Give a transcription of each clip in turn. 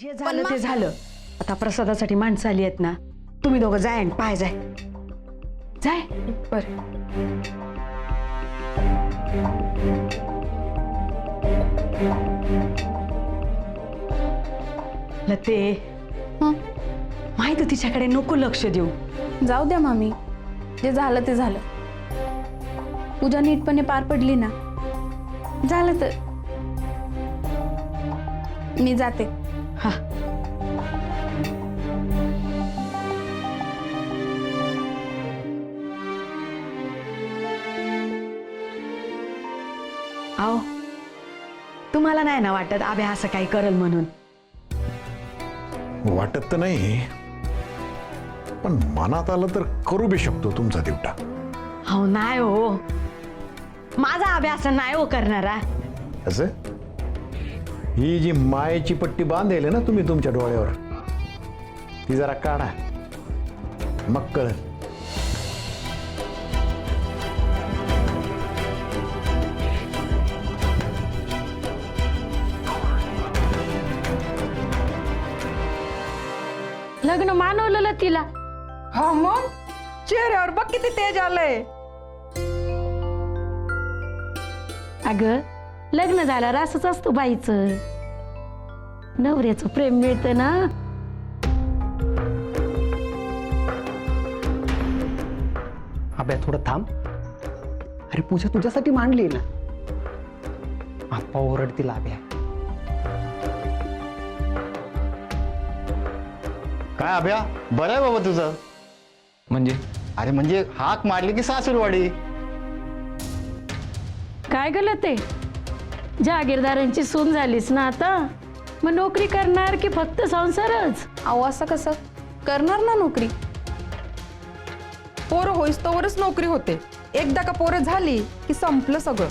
जे झालं ते झालं. आता प्रसादासाठी माणसं आली आहेत ना, तुम्ही दोघं जाय आणि पाय जाय जाय. बर. लते माहित तिच्याकडे नको लक्ष देऊ. जाऊ द्या मामी, जे झालं ते झालं. पूजा नीटपणे पार पडली ना, झालं तर मी जाते. हा आओ, तुम्हाला नाही ना वाटत आभ्या असं काही करल म्हणून? वाटत तर नाही, पण मनात आलं तर करू बी शकतो तुमचा दिवटा. हो नाही हो, माझा आभ्या असं नाही हो करणारा. असं ही जी मायेची पट्टी बांधेल ना तुम्ही तुमच्या डोळ्यावर, ती जरा काढा, मग कळेल. लग्न मानवलं तिला. हा मग चेहऱ्यावर बघ किती तेज आलंय. अगं लग्न झाल्यावर असंच असतं बाईचं, नवऱ्याचं प्रेम मिळतं ना. अबे थोडं थांब. अरे पूजा तुझ्यासाठी मांडली ना. आप्पा ओरडतील अभ्या. काय अभ्या, बरं आहे बाबा तुझं. म्हणजे अरे म्हणजे हाक मारली की सासूरवाडी. काय गलं ते, जागीरदारांची सून झालीस ना आता, मग नोकरी करणार की फक्त संसारच? अहो असं कसं करणार ना नोकरी. पोरं होईस तोवरच नोकरी होते, एकदा का पोरं झाली की संपलं सगळं.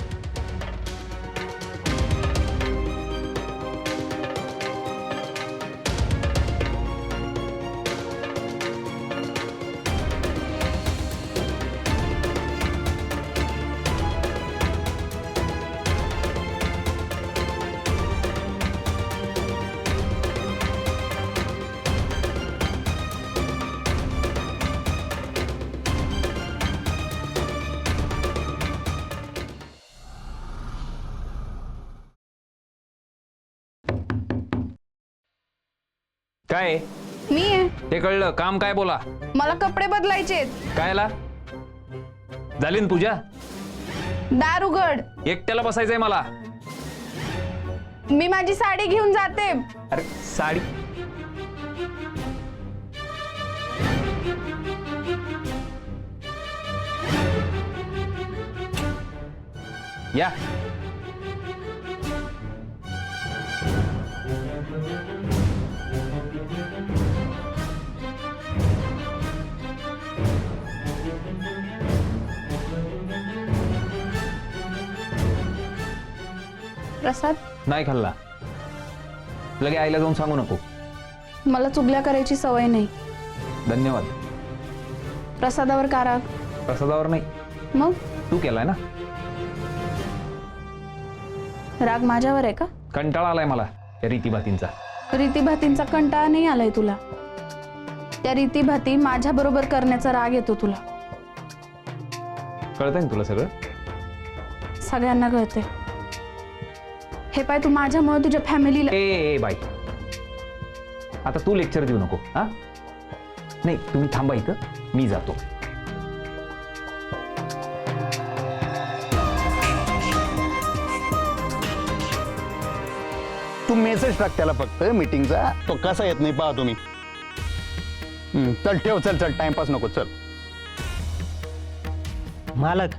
काय मी आहे. ते कळलं, काम काय बोला. मला कपडे बदलायचे. कायला झाली ना पूजा? दार उघड. एकट्याला बसायचंय मला. मी माझी साडी घेऊन जाते. अरे साडी या. प्रसाद, नाही खाल्ला. लगे आईला जाऊन सांगू नको. मला चुगल्या करायची सवय नाही. धन्यवाद. प्रसादावर का राग? प्रसादावर नाही, मग तू केलाय ना. राग माझ्यावर आहे का? कंटाळा आलाय मला या रीतीभातींचा. रीतीभातींचा कंटाळा नाही आलाय तुला. त्या रीतीभाती माझ्या बरोबर करण्याचा राग येतो तुला. कळतंय ना तुला सगळं? सगळ्यांना कळते. हे पाय, तू माझ्यामुळे तुझ्या फॅमिलीला. ए बाई, आता तू लेक्चर देऊ नको. हा नाही, तुम्ही थांबा इथं, मी जातो. तू मेसेज टाक त्याला फक्त मीटिंगचा, तो कसा येत नाही पहा तुम्ही. चल ठेव, चल चल, टाइमपास नको, चल. मालक,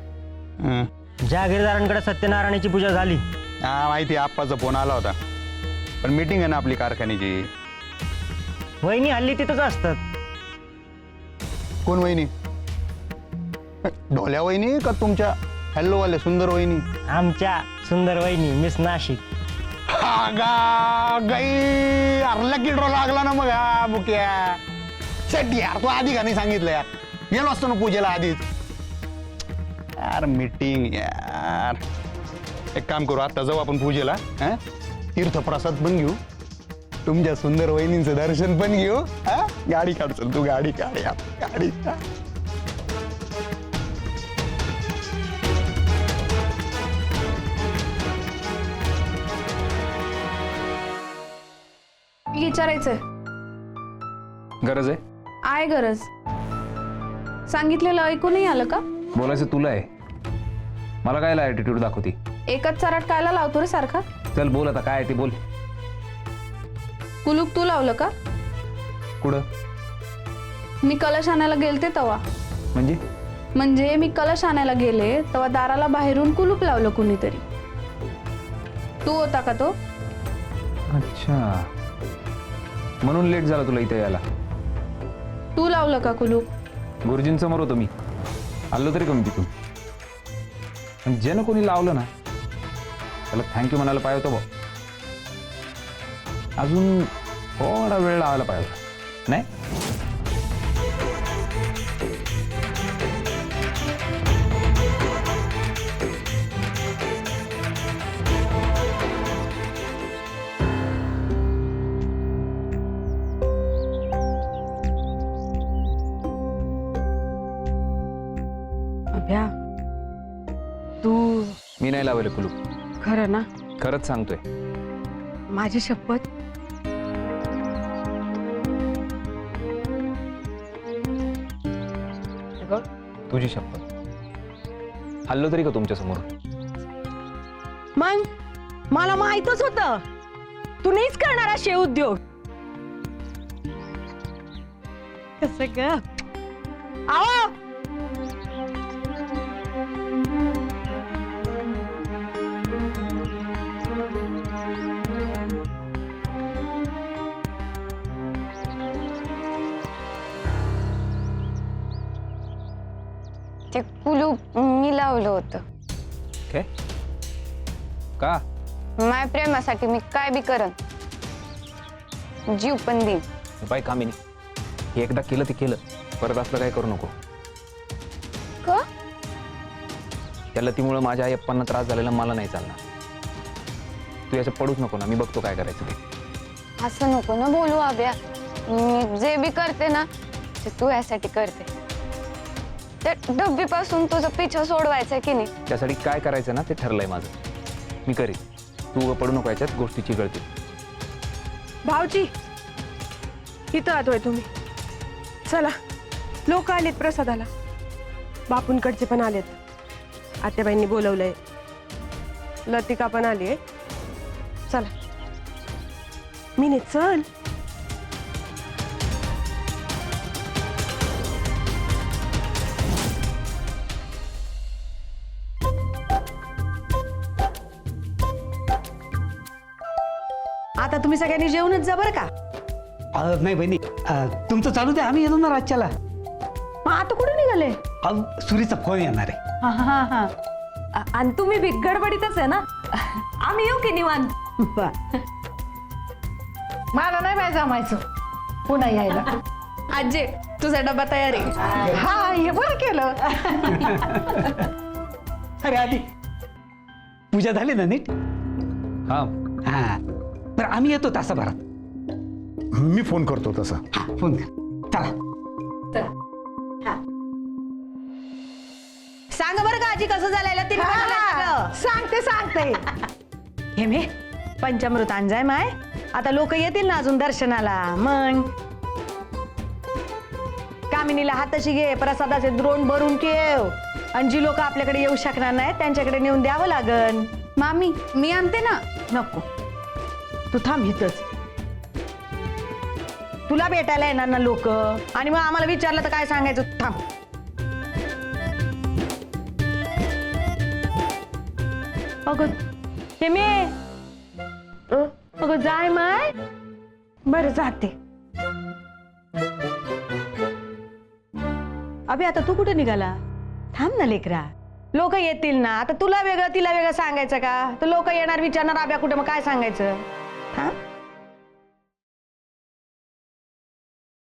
हं. जागीरदारांकडे सत्यनारायणाची पूजा झाली. हा माहिती, आप्पाचा फोन आला होता, पण मीटिंग आहे ना आपली कारखान्याची. वहिनी हल्ली तिथंच असतात. कोण वहिनी? ढोल्या वहिनी का तुमच्या हॅल्लोवाले सुंदर वहिनी? आमच्या सुंदर वहिनी मिस नाशिक. गाई अरला किड्रो लागला ना मग. हा बुक्या सेट यार, तू आधी का नाही सांगितलं यार? गेलो असतो ना पूजेला आधीच. यार मीटिंग यार. एक काम करू, आता जाऊ आपण पूजेला. तीर्थप्रसाद पण घेऊ तुमच्या सुंदर वहिनींचं दर्शन पण घेऊ हा? गाडी काढ चल तू गाडी काढ यार गाडी काढ. विचारायचंय. गरज आहे? आहे गरज. सांगितलेलं ऐकू नाही आलं का? बोलायचं तुला आहे, मला काय ॲटिट्यूड दाखवती? एकच चराट कायला लावतो रे सारखा? चल बोल आता, काय आहे ते बोल. कुलूप तू लावलं का? कुठं? मी कलश आणायला गेलते तेव्हा. म्हणजे मी कलश आणायला गेले तेव्हा दाराला बाहेरून कुलूप लावलं कुणीतरी. तू होता का तो? अच्छा, म्हणून लेट झाला तुला इथे यायला. तू लावलं का कुलूप? गुरुजींसमोर होतो मी, आलो तरी कमी तिथून. पण ज्यानं कोणी लावलं ना त्याला थँक्यू म्हणायला पाहिजे होतं भाऊ. अजून थोडा वेळ लावायला पाहिजे होता, नाही? अभ्या तू मी नाही लावलं कुलूप, खरं ना? खरंच सांगतोय. माझी शपथ. तुझी शपथ. हल्लो तरी का तुमच्या समोर? मग मला माहितच होतं तू नाहीच करणार असे उद्योग. कसं ग? आहो ते कुलूप मी लावलं होतं. काय? का? माय प्रेमासाठी मी काय बी करन, जीव पण देईन. बाय कामिनी, हे एकदा केलं ते केलं, परत असलं काय करू नको. का? त्याला तीमुळे माझ्या आई अप्पांना त्रास झालेला मला नाही चालणार. तू याचं पडूच नको ना, मी बघतो काय करायचं ते. असं नको ना बोलू आब्या. मी जे बी करते ना ते तू यासाठी करते. त्या डब्बीपासून तुझा पिछा सोडवायचा की नाही? त्यासाठी काय करायचं ना ते ठरलंय माझं, मी करीन. तू पडू नको याच्यात, गोष्टीची गळती. भाऊजी इथं आलोय तुम्ही. चला, लोक आलेत प्रसादाला. बापूंकडचे पण आलेत, आत्याबाईंनी बोलवलंय. लतिका पण आली आहे. चला मीने चल. आता तुम्ही सगळ्यांनी जेवणच जा बरं का. नाही बहिणी, तुमचं चालू द्या, आम्ही येतो ना राज्याला. मग आता कुठे निघाले? सुरीचा फोन येणार आहे. हा हा हा. आणि तुम्ही बी गडबडीतच आहे ना? आम्ही येऊ की निवांत? मला नाही बाय जमायचं पुन्हा यायला. आजे तुझा डबा तयार आहे. हा, हे बरं केलं. अरे आधी पूजा झाली ना नीट? हा, हा, बरं आम्ही येतो तासाभरात. मी फोन करतो तसा. हा, फोन कर. चला. सांग बरं का आजी कसं झालेलं ते. सांगते. हे मे पंचामृत आणजाय माय. आता लोक येतील ना अजून दर्शनाला. मग कामिनीला हाताशी घे, प्रसादाचे द्रोण भरून ठेव. आणि जी लोक आपल्याकडे येऊ शकणार नाही त्यांच्याकडे नेऊन द्यावं लागन. मामी मी आणते ना. नको, तू थांब इथंच. तुला भेटायला येणार ना लोक, आणि मग आम्हाला विचारलं तर काय सांगायचं? थांब. अगं हे मे, अगं जाय माय. बरं जाते. अबे आता तू कुठे निघाला? थांब ना लेकरा, लोक येतील ना. आता तुला वेगळं तिला वेगळं सांगायचं का? तर लोक येणार, विचारणार आब्या कुठे, मग काय सांगायचं? थांब.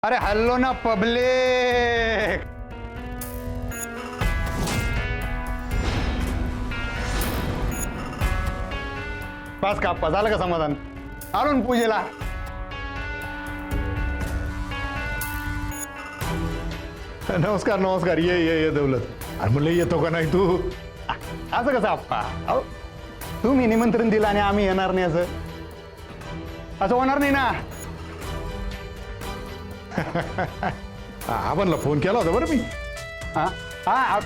अरे हल्लो ना पब्लिक. बस का झालं का समाधान? आलो ना पूजेला. नमस्कार नमस्कार, ये ये ये दौलत. अरे म्हणलं येतो का नाही तू? असं कसं आप्पा? अहो तुम्ही निमंत्रण दिलं आणि आम्ही येणार नाही असं होणार नाही ना. आपणला फोन केला होता बरं मी. हा हा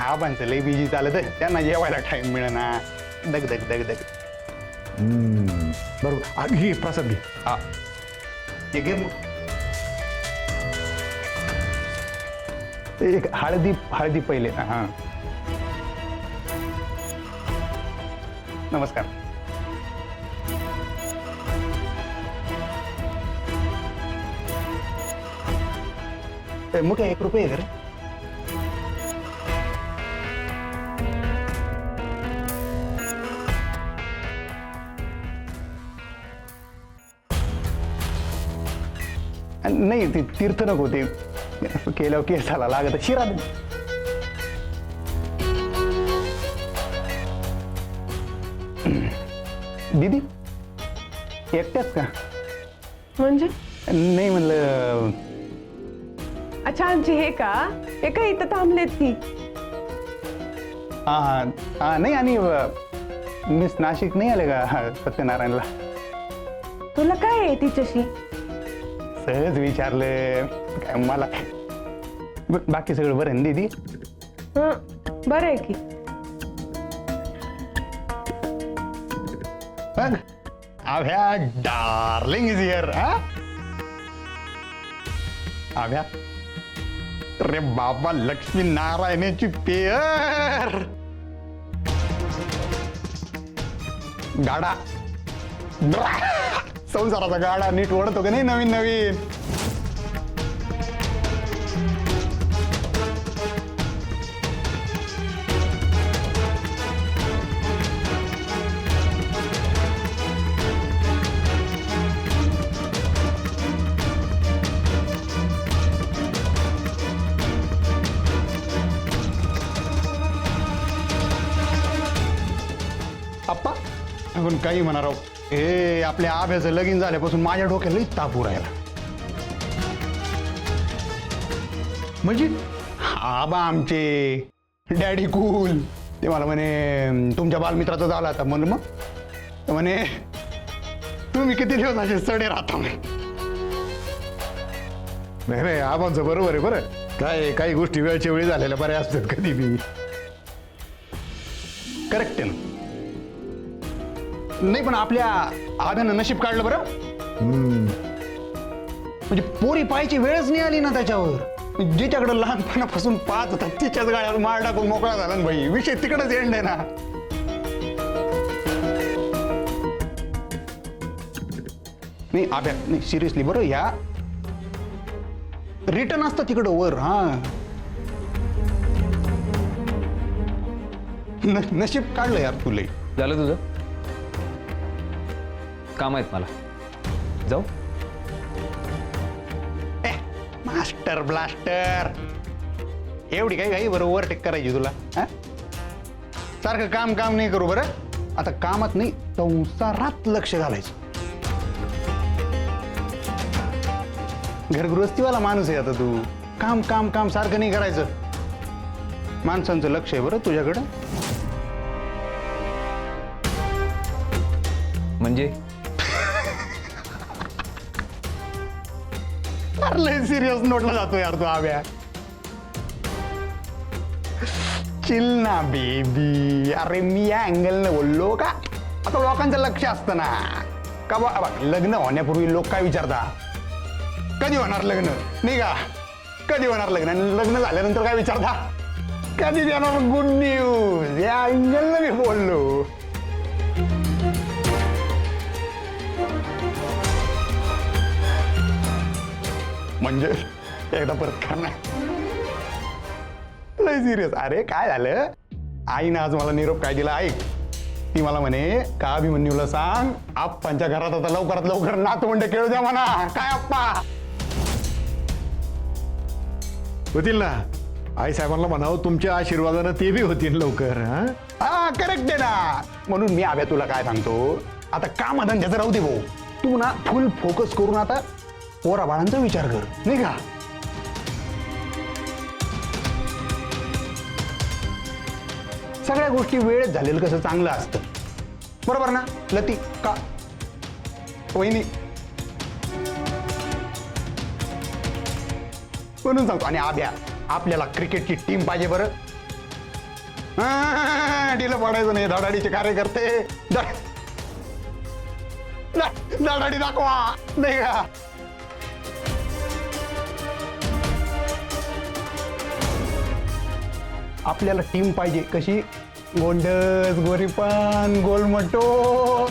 आबांचं लई बिजी चालत आहे, त्यांना जेवायला टाइम मिळेना. दग दग दग दग. बरोबर. घे प्रसाद घे. हा हे घे मग. एक हळदी पहिले. हा नमस्कार. मग काय 1 रुपये आहे. नाही ते तीर्थ नको, ते असं केल्यावर केसाला लागत. शिरा दे. दीदी एकट्याच का? म्हणजे नाही म्हणलं. अच्छा आमची हे का एका इथं थांबलेत की. हा हा हा नाही, आणि मिस नाशिक नाही आले का सत्यनारायणला? तुला काय आहे तिच्याशी? सहज विचारलं काय मला. बाकी सगळं बरं आहे ना दीदी? हं बरं आहे की. बघ आभ्या डार्लिंग इज हिअर. आभ्या अरे बाबा लक्ष्मी नारायणाची पेयर. गाडा संसाराचा गाडा नीट ओढतो का नाही नवीन नवीन. आप्पा आपण काही म्हणा राव, हे आपल्या आभ्याचं लगीन झाल्यापासून माझ्या डोक्याला ताप राहिला. म्हणजे आबा आमचे डॅडी कूल ते मला म्हणे तुमच्या बालमित्राचा झाला आता. म्हणून मग म्हणे तुम्ही किती दिवस असे सडे राहता. नाही नाही, आबांचं बरोबर आहे. बरं काय काही गोष्टी वेळच्या वेळी झालेल्या बऱ्या असतात कधी बी. करेक्ट आहे ना. नाही पण आपल्या आभ्यानं नशीब काढलं बरं. म्हणजे पोरी पाहायची वेळच नाही आली ना त्याच्यावर. जिच्याकडे लहानपणापासून पाहत होता तिच्याच गाड्यावर मार टाकून मोकळा झाला ना भाई. विषय तिकडेच एंड आहे ना. नाही आभ्या नाही सिरियसली बरं, या रिटर्न असतं तिकडं वर. हा नशीब काढलं यार तुला. झालं तुझं काम आहेत मला. जाऊ. मास्टर ब्लास्टर एवढी काही काही बरं ओव्हरटेक करायची तुला. सारखं काम काम नाही करू बरं. आता कामात नाही संसारात लक्ष घालायचं. घरगृहस्थीवाला माणूस आहे आता तू. काम काम काम सारखं नाही करायचं. माणसांचं लक्ष आहे बरं तुझ्याकडं. म्हणजे लय सिरियस नोटला जातो यार तू आव्या. चिल ना बेबी. अरे मी या अँगलने बोललो का? आता लोकांचं लक्ष असतं ना का बा. लग्न होण्यापूर्वी लोक काय विचारतात? कधी होणार लग्न नाही का? कधी होणार लग्न? आणि लग्न झाल्यानंतर काय विचारता? कधी देणार गुड न्यूज? या अँगलने मी बोललो. म्हणजे एकदा परत करणार. लय सिरियस. अरे काय झालं, आईनं आज मला निरोप काय दिला ऐक. ती मला म्हणे का अभिमन्यूला सांग आप्पांच्या घरात आता लवकरात लवकर नातवंड खेळू द्या म्हणा. काय आप्पा होतील ना. आई साहेबांना म्हणावं तुमच्या आशीर्वादानं ते बी होतील लवकर. हा करेक्ट आहे ना. म्हणून मी आव्या तुला काय सांगतो, आता कामधंद्याचं राहू दे भाऊ. तू ना फुल फोकस करून आता पोरा बाळांचा विचार कर नाही का. सगळ्या गोष्टी वेळेत झालेलं कसं चांगलं असतं. बरोबर ना लती का वहिनी? म्हणून सांगतो. आणि आभ्या, आपल्याला क्रिकेटची टीम पाहिजे बरं. डीला पडायचं नाही. धडाडीचे कार्यकर्ते धडाडी दाखवा नाही का? आपल्याला टीम पाहिजे कशी? गोंडस, गोरीपान, गोलमटो.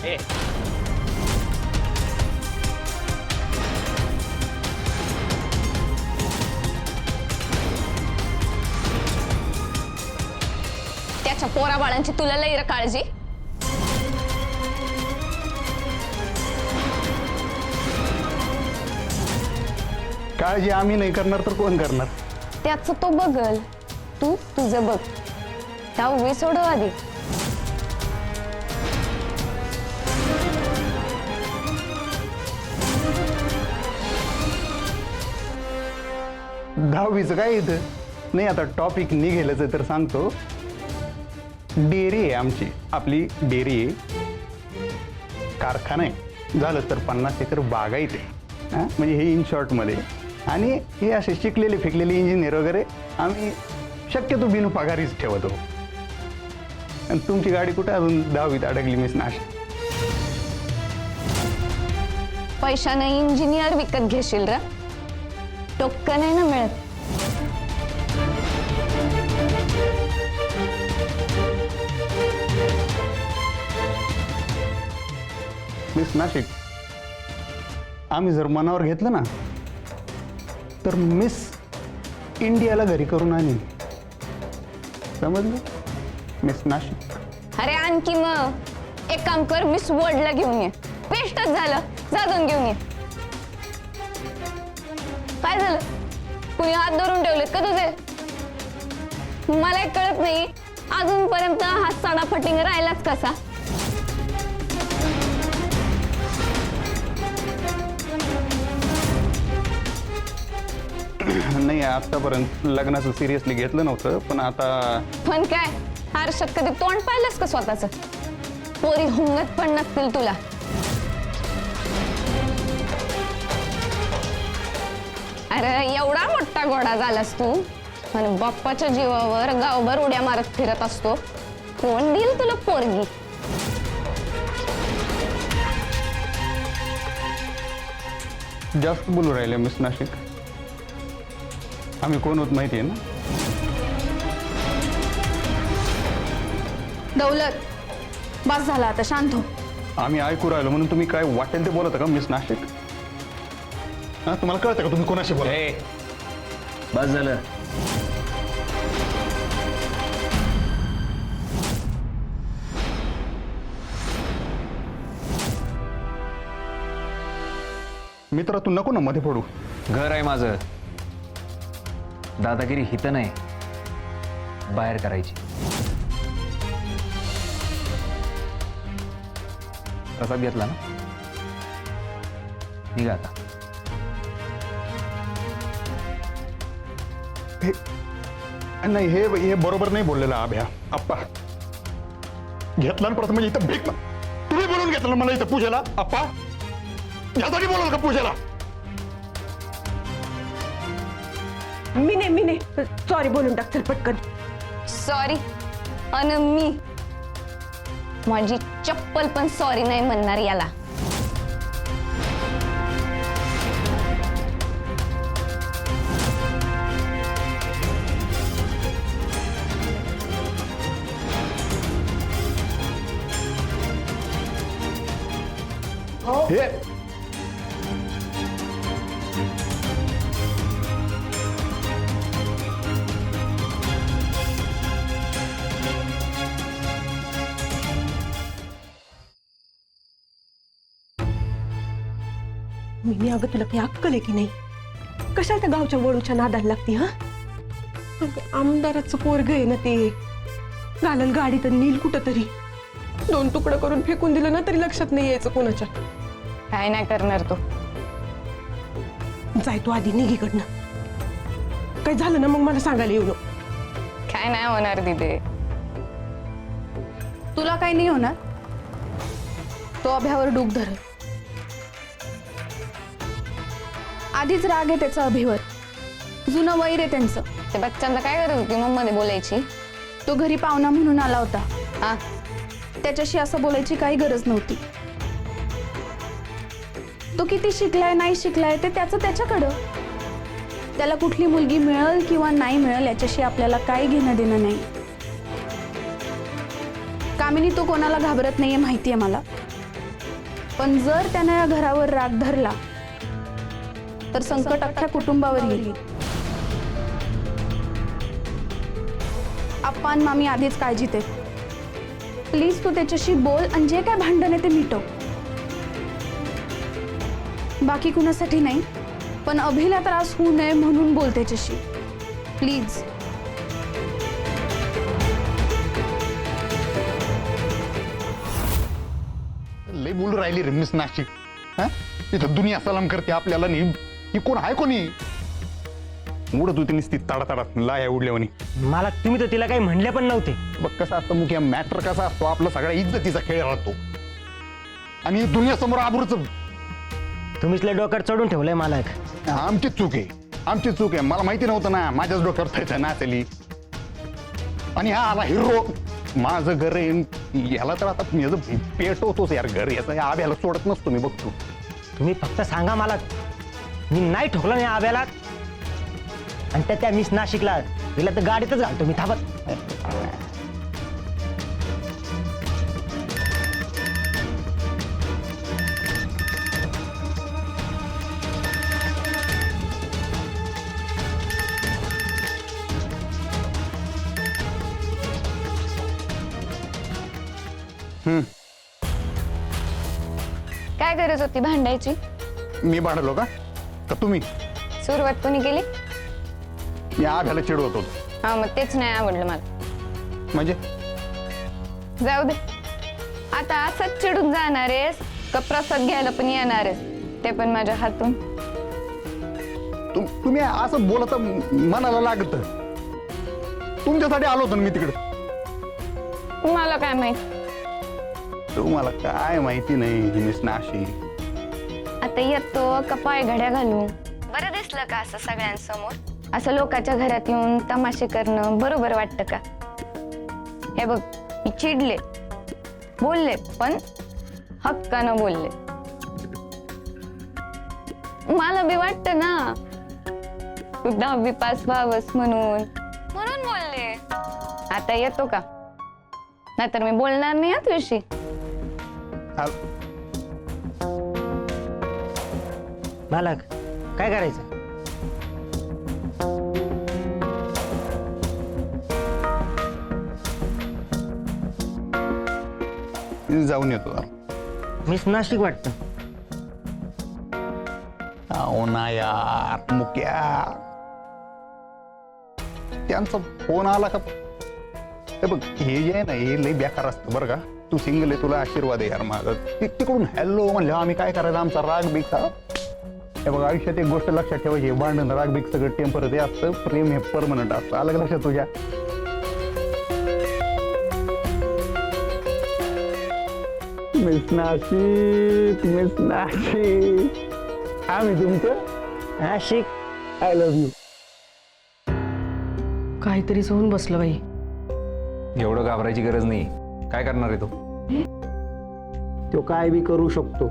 त्याच्या पोरा बाळांची तुला लई काळजी. काळजी आम्ही नाही करणार तर कोण करणार? त्याच तो बघल, तू तुझं बघ. दहावी सोडव आधी. दहावीचं काय इथं नाही. आता टॉपिक निघेलच तर सांगतो. डेअरी आहे आमची, आपली डेअरी आहे, कारखाना आहे, झालं तर 50 एकर बागायत आहे. म्हणजे हे इन शॉर्टमध्ये. आणि हे असे शिकलेले फिकलेले इंजिनियर वगैरे आम्ही शक्यतो बिन पगारीच ठेवतो. आणि तुमची गाडी कुठे अजून 10वीत अडकली मिस नाश. पैशाने इंजिनियर विकत घेशील र, टोक्क नाही ना मिळत. मिस नाशिक, आम्ही जर मनावर घेतलं ना तर मिस इंडियाला घरी करून आणीन. समजलं मिस नाशिक? अरे आणखी मग एक काम कर, मिस वर्ल्डला घेऊन ये. बेस्टच झालं, जा जाऊन घेऊन ये. काय झालं? कुणी हात धरून ठेवलेत का तुझे? मला एक कळत नाही अजूनपर्यंत हा सडाफटिंग राहिलाच कसा? नाही, आतापर्यंत लग्नाचं सिरियसली घेतलं नव्हतं, पण आता. पण काय आरशात कधी तोंड पाहिलंस का स्वतःच? पोरी हुंगत पण नसतील तुला. अरे एवढा मोठा घोडा झालास तू आणि बाप्पाच्या जीवावर गावभर उड्या मारत फिरत असतो. कोण देईल तुला पोरगी? जास्त बोलू राहिले मिस नाशिक. आम्ही कोण होत माहिती आहे ना? दौलत, बस झाला आता, शांत हो. आम्ही ऐकू राहिलो म्हणून तुम्ही काय वाटेल ते बोलत का मिस नाशिक? हा, तुम्हाला कळतं का तुम्ही कोणाशी बोला? बस झालं. मित्रा, तू नको ना मध्ये पडू. घर आहे माझं. दादागिरी हित नाही, बाहेर करायची. प्रसाद घेतला ना? निघा आता. नाही, हे बरोबर नाही बोललेलं आभ्या. आप्पा घेतला ना प्रथम, म्हणजे इथं भीक तुम्ही बोलून घेतलं ना मला इथं पूजेला. आप्पा यासाठी बोलाल का पूजेला? मी नाही सॉरी बोलून टाक चल पटकन. सॉरी? अन मी माझी चप्पल पण सॉरी नाही म्हणणार याला. हे मी अगं तुला काही अक्कल आहे की नाही? कशाला त्या गावच्या वळूच्या नादाला लागते? हा, आमदाराचं पोरग आहे ना ते. घालल गाडी तर नील कुठं तरी. 2 तुकडं करून फेकून दिलं ना तरी लक्षात नाही यायचं कोणाच्या. काय नाही करणार तो. जाय तू आधी निघीकडनं. काय झालं ना मग मला सांगायला येऊ नको. काय नाही होणार दिदे. तुला काही नाही होणार. तो अभ्यावर डूब धर. आधीच राग आहे त्याचा अभिवर. जुनं वैर आहे त्यांचं. ते बच्चांना काय गरज होती मग मध्ये बोलायची? तो घरी पाहुणा म्हणून आला होता. हा, त्याच्याशी असं बोलायची काही गरज नव्हती. तो किती शिकलाय नाही शिकलाय ते त्याचं त्याच्याकडं. त्याला कुठली मुलगी मिळेल किंवा नाही मिळेल याच्याशी आपल्याला काही घेणं देणं नाही. कामिनी तो कोणाला घाबरत नाहीये माहितीये मला. पण जर त्यानं या घरावर राग धरला तर संकट अख्ख्या कुटुंबावर येईल. आप्पा आणि मामी आधीच काळजीत आहेत. प्लीज तू त्याच्याशी बोल आणि जे काय भांडण आहे ते मिटव. बाकी कुणासाठी नाही, पण अभिला त्रास होऊ नये म्हणून बोल त्याच्याशी प्लीज. लय बोलू राहिली रे मिस नाशिक. हा, इथं दुनिया सलाम करते आपल्याला. नाही ही कोण आहे कोणी? उडत होती नुसती ताडा लाया उडल्यावानी. मला तुम्ही तर तिला काही म्हणले पण नव्हते. बघ कसं असतं मुख्य मॅटर कसा असतो, आपला सगळ्या इज्जतीचा खेळ राहतो आणि दुनियासमोर आबरूच. तुम्हीच लय डोक्यावर चढून ठेवलंय मालक. आमची चूक आहे, आमची चूक आहे. मला माहिती नव्हतं ना, माझ्याच डोक्यावर जायचं ना असेली. आणि हा आला हिरो. माझं घर आहे याला तर आता याचं पेटवतोच यार घर. याचा या आब्याला सोडत नसतो मी. बघतो तुम्ही फक्त सांगा मालक, मी नाही ठोकलं नाही आब्याला. आणि त्या मिस नाशिकला तिला तर गाडीतच घालतो मी थांबत. काय गरज होती भांडायची? मी भांडलो का तुम्ही? सुरुवात कोणी केली? मी आभ्याला चिडवत होतो. हा, मग तेच नाही आवडलं मला. म्हणजे जाऊ दे. आता असंच चिडून जाणार आहेस का प्रसाद घ्यायला पण येणार आहेस, ते पण माझ्या हातून? तुम्ही असं बोलत मनाला लागत. तुमच्यासाठी आलो होतो मी तिकडे. मला काय माहित? तुम्हाला काय माहिती नाही मिस नाशिक. आता येतो का पाय घड्या घालू? बरं दिसलं का असं सगळ्यांसमोर? असं लोकांच्या घरात येऊन तमाशे करणं बरोबर वाटतं का? हे बघ, मी चिडले, बोलले, पण हक्कानं बोलले. मला बी वाटतं ना तू 10वी पास व्हावंस म्हणून बोलले. आता येतो का? नाहीतर मी बोलणार नाही हा तुझ्याशी. मालक काय करायचं? जाऊन येतो. मिस नाशिक वाटतं. हो ना यार मुक्या. त्यांचा फोन आला का? हे बघ, हे जे आहे ना हे लई बेकार असतं बरं का. तू सिंगल आहे, तुला आशीर्वाद आहे यार माझा. तिकडून हॅलो म्हणलं आम्ही काय करायचं, आमचा राग बिग. हे बघ, आयुष्यात एक गोष्ट लक्षात ठेवायची, भांडण राग बिग सगळं टेम्पररी असतं, प्रेम हे परमनंट असतं. अलग लक्षात तुझ्या. मिस नाशिक, मिस नाशिक, आम्ही तुमचं नाशिक आय लव्ह यू. काहीतरीच होऊन बसलं बाई. एवढं घाबरायची गरज नाही. काय करणार आहे तो काय बी करू शकतो.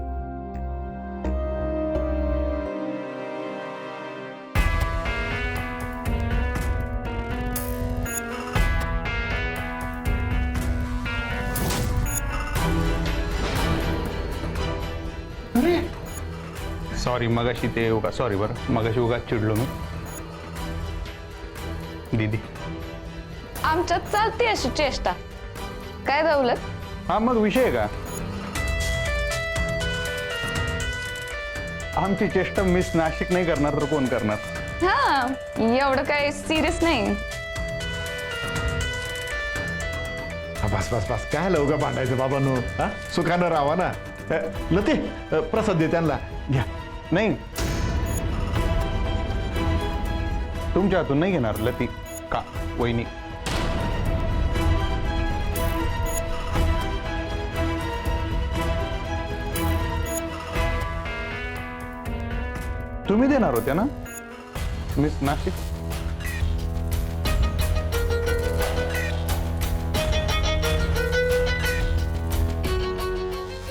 सॉरी मगाशी ते उगा. सॉरी बरं, मगाशी उगा चिडलो मी. दीदी आमच्यात चालते अशी चेष्टा. काय दौलत? हा मग विषय आहे का? आमची चेष्टा मिस नाशिक नाही करणार तर कोण करणार? हा, एवढं काय सिरियस नाही. बस बस बस, काय लवकर भांडायचं बाबांनो. हा, सुखानं राहा ना. लते प्रसाद दे त्यांना. घ्या. नाही, तुमच्या हातून नाही घेणार लती का वहिनी. तुम्ही देणार होत्या ना मिस नाशिक?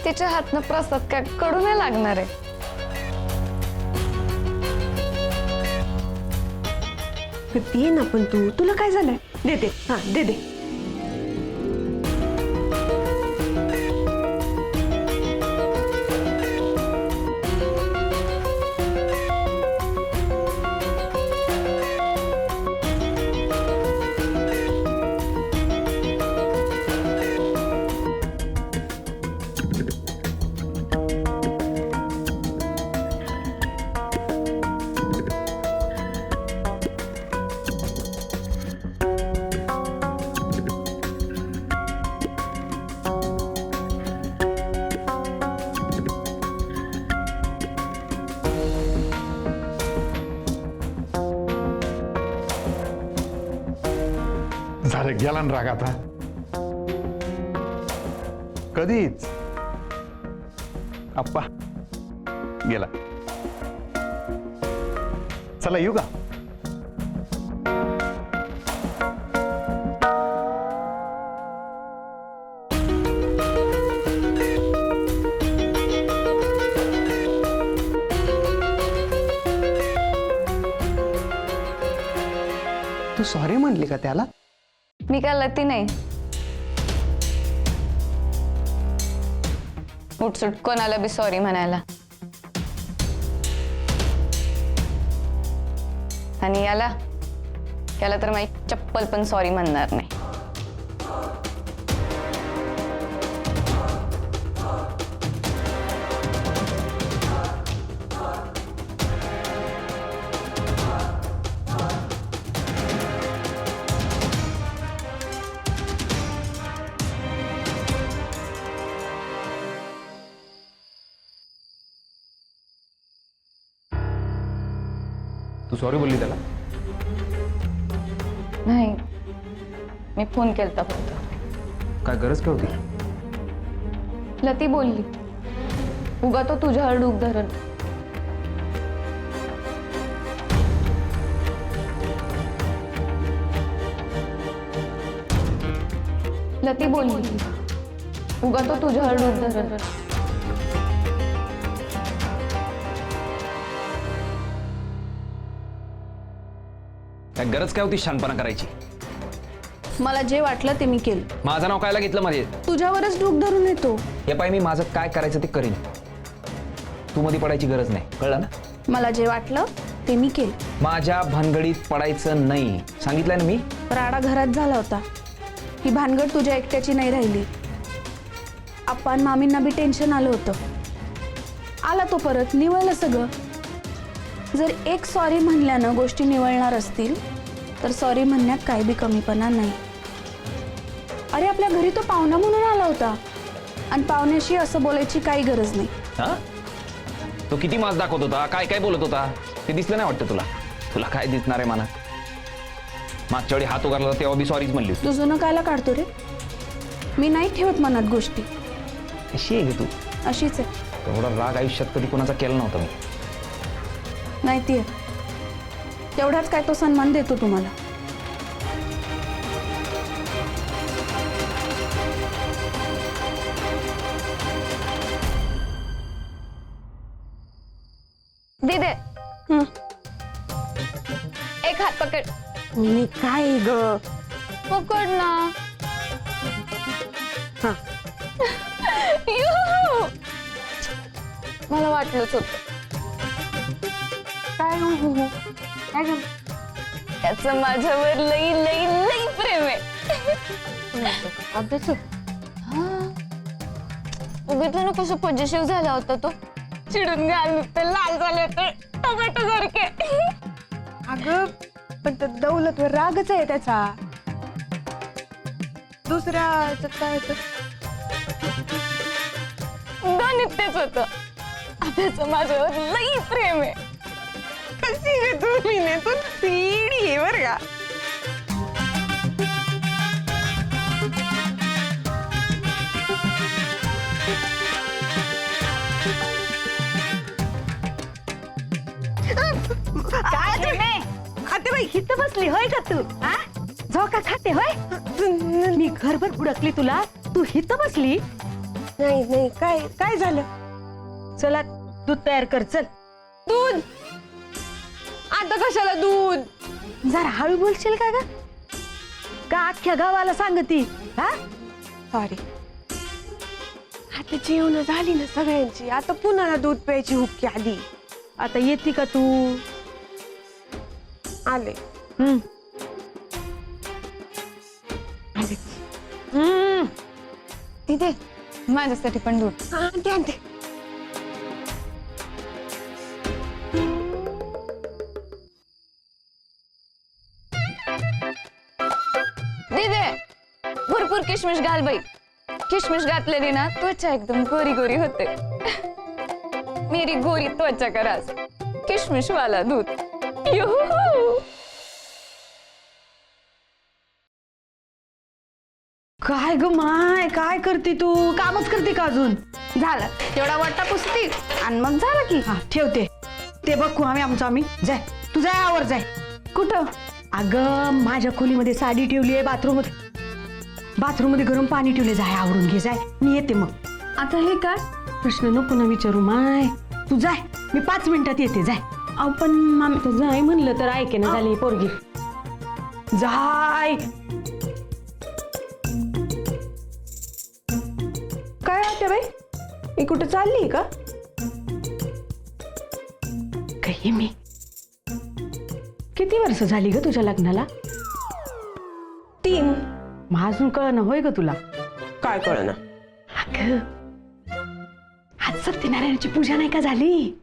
तिच्या हातनं प्रसाद काय कडू नाही लागणार आहे. दे ना पण तुला काय झालंय? दे हा दे. झालं गेला ना राग आता. कधीच आप्पा गेला. चला येऊ का? तू सॉरी म्हणली का त्याला? मी काय लती नाही. उठसूट कोणाला बी सॉरी म्हणायला. आणि याला तर माझी चप्पल पण सॉरी म्हणणार नाही. तू सॉरी बोलली त्याला? नाही, मी फोन केलता फक्त. काय गरज काय होती? लती बोलली उगा तो तुझ्यावर डूब धरण. लती बोलली उगा तो तुझ्यावर डूब धरण. काय गरज काय होती शानपणा करायची? मला जे वाटलं ते मी केलं. माझं नाव कायला घेतलं मध्ये? तुझ्यावरच डूब धरून येतो. हे पाय, मी माझं काय करायचं ते करीन. तू मध्ये पडायची गरज नाही, कळलं ना? मला जे वाटलं ते मी केलं. माझ्या भानगडीत पडायचं नाही, सांगितलंय ना मी. राडा घरात झाला होता. ही भानगड तुझ्या एकट्याची नाही राहिली. आपण मामींना बी टेन्शन आलं होतं. आला तो परत, निवळलं सगळं. जर एक सॉरी म्हणल्यानं गोष्टी निवळणार असतील तर सॉरी म्हणण्यात काही बी कमीपणा नाही. अरे आपल्या घरी तो पाहुणा म्हणून आला होता आणि पाहुण्याशी असं बोलायची काही गरज नाही. हा? तो किती मास दाखवत होता, काय काय बोलत होता ते दिसलं नाही वाटतं तुला? तुला काय दिसणार आहे मनात? मागच्या वेळी हात उगारला तेव्हा बी सॉरीच म्हणली होती. तू जुनं कायला काढतो रे? मी नाही ठेवत मनात गोष्टी. कशी आहे ग तू? अशीच आहे. एवढा राग आयुष्यात कधी कोणाचा केला नव्हता मी. माहितीये, तेवढाच काय तो सन्मान देतो तुम्हाला. दीदे एक हात पकड. मी काय ग? पकड ना. मला वाटलंच होतं. काय काय ग? त्याचं माझ्यावर लई लई लई प्रेम आहे. अभ्यास बघितलं ना कसं पॉझिटिव्ह झाला होता तो. चिडून घाल नुसते लाल झाले होते टोमॅटो सारखे. अगं पण दौलतवर रागच आहे त्याचा. दुसऱ्या काय गणित तेच होत. त्याचं माझ्यावर लई प्रेम आहे. कशी ग तू? मी तू सीडी आहे बर का. बाई हिथं बसली होय का तू हा झोका खाते होय मी घरभर हुडकली तुला तू हिथं बसली नाही नाही काय काय झालं? चला दूध तयार कर चल दूध? आता कशाला दूध? जरा हळू बोलशील का ग का अख्ख्या गावाला सांगती हा सॉरी. आता जेवण झाली ना सगळ्यांची, आता पुन्हा दूध प्यायची हुक्की आली. आता येते का तू आले. आले. तिथे माझ्यासाठी पण दूध. आणते आणते. दीदी भरपूर किशमिश घाल बाई. किशमिश घातलेली ना त्वचा एकदम गोरी गोरी होते. मेरी गोरी त्वचा करास किशमिश वाला दूध. युहू. काय ग माय काय करते तू कामच करते का अजून झालं तेवढा वाटा पुसती आणि मग झालं की. हा ठेवते ते बघू आम्ही जाय तू जाय आवर जाय. कुठं? अगं माझ्या खोलीमध्ये साडी ठेवली आहे बाथरूम मध्ये गरम पाणी ठेवले जाय आवरून घे जाय मी येते मग. आता हे काय? प्रश्न नको ना विचारू माय तू जाय मी 5 मिनिटात येते जाय. पण मामी तर जाय म्हणलं तर ऐके ना झाली पोरगी जाय. काय होते बाई? मी कुठे चालली का? काही मी किती वर्ष झाली ग तुझ्या लग्नाला? 3. मग अजून कळना होय ग तुला? काय कळना? अगं आज सत्यनारायणाची पूजा नाही का झाली?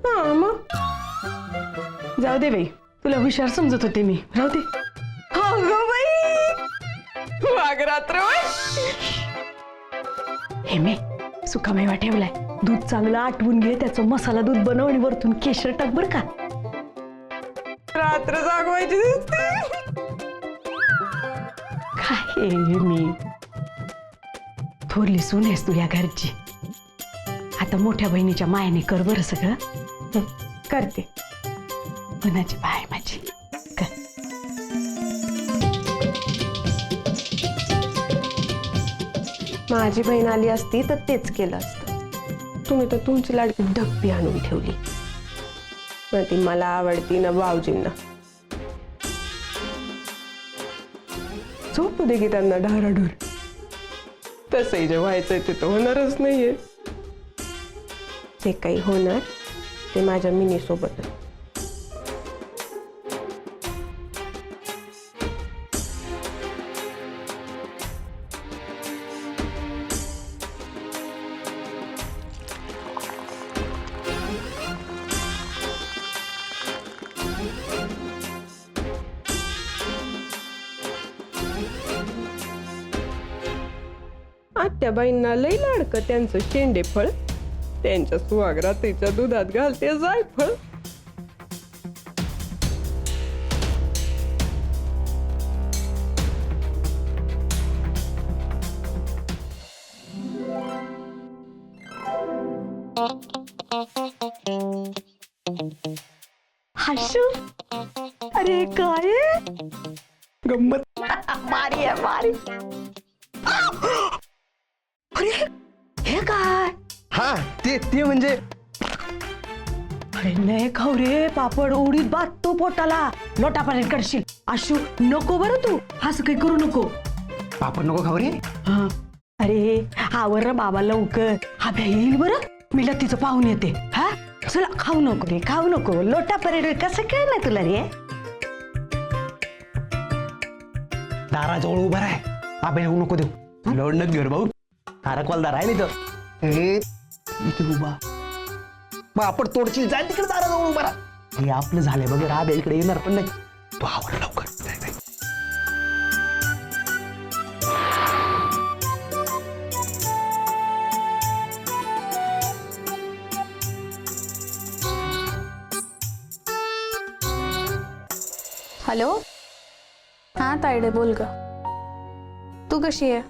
हा मग जाऊ दे बाई तुला हुशार समजत होते मी राहू दे. अगं बाई वागरात्र हे मी सुकामेवा ठेवलाय दूध चांगलं आटवून घे त्याचं मसाला दूध बनव आणि वरतून केशर टाक बर का. रात्र जागवायची दिसते. काय मी थोरली सून आहेस तू या घरची. आता मोठ्या बहिणीच्या मायने कर बरं सगळं. करते. मनाची बाय माझी कर. माझी बहीण आली असती तर तेच केलं असतं. तुम्ही तर तुमची लाडकी ढप्पी आणून ठेवली ना. ती मला आवडती ना भाऊजींना. झोपू दे की त्यांना ढाराढोर. तसंही जे व्हायचंय ते तर होणारच नाहीये. जे काही होणार ते माझ्या मिनी सोबतच. आत्याबाईंना लई लाडकं त्यांचं शेंडे फळ. त्यांच्या सुहागरात्रीच्या दुधात घालते जायफळ. हसू अरे काय गंमत मारी आहे मारी. अरे हे काय? हा ते म्हणजे अरे नाही खाऊ रे पापड उडीद भात तो पोटाला लोटा पाण्यात करशील. आशू नको बरं तू असं काही करू नको. पापड नको खाऊ रे. हा अरे आवर रे बाबा लवकर हा येईल बरं मी लतीचं पाहून येते. हा चला खाऊ नको रे खाऊ नको लोटा परेड कसं काय ना तुला रे. दाराजवळ उभा आहे आबे येऊ नको देऊ. लोडणं घर भाऊ तारकवालदार आहे नाही तर इथे उभा पापड तोडशील जाय तिकडे दाराजवळ उभा राहा. हे आपलं झालंय बघ राबे इकडे येणार पण नाही. तू आवर लवकर. हॅलो. हा तायडे बोल ग. तू कशी आहे?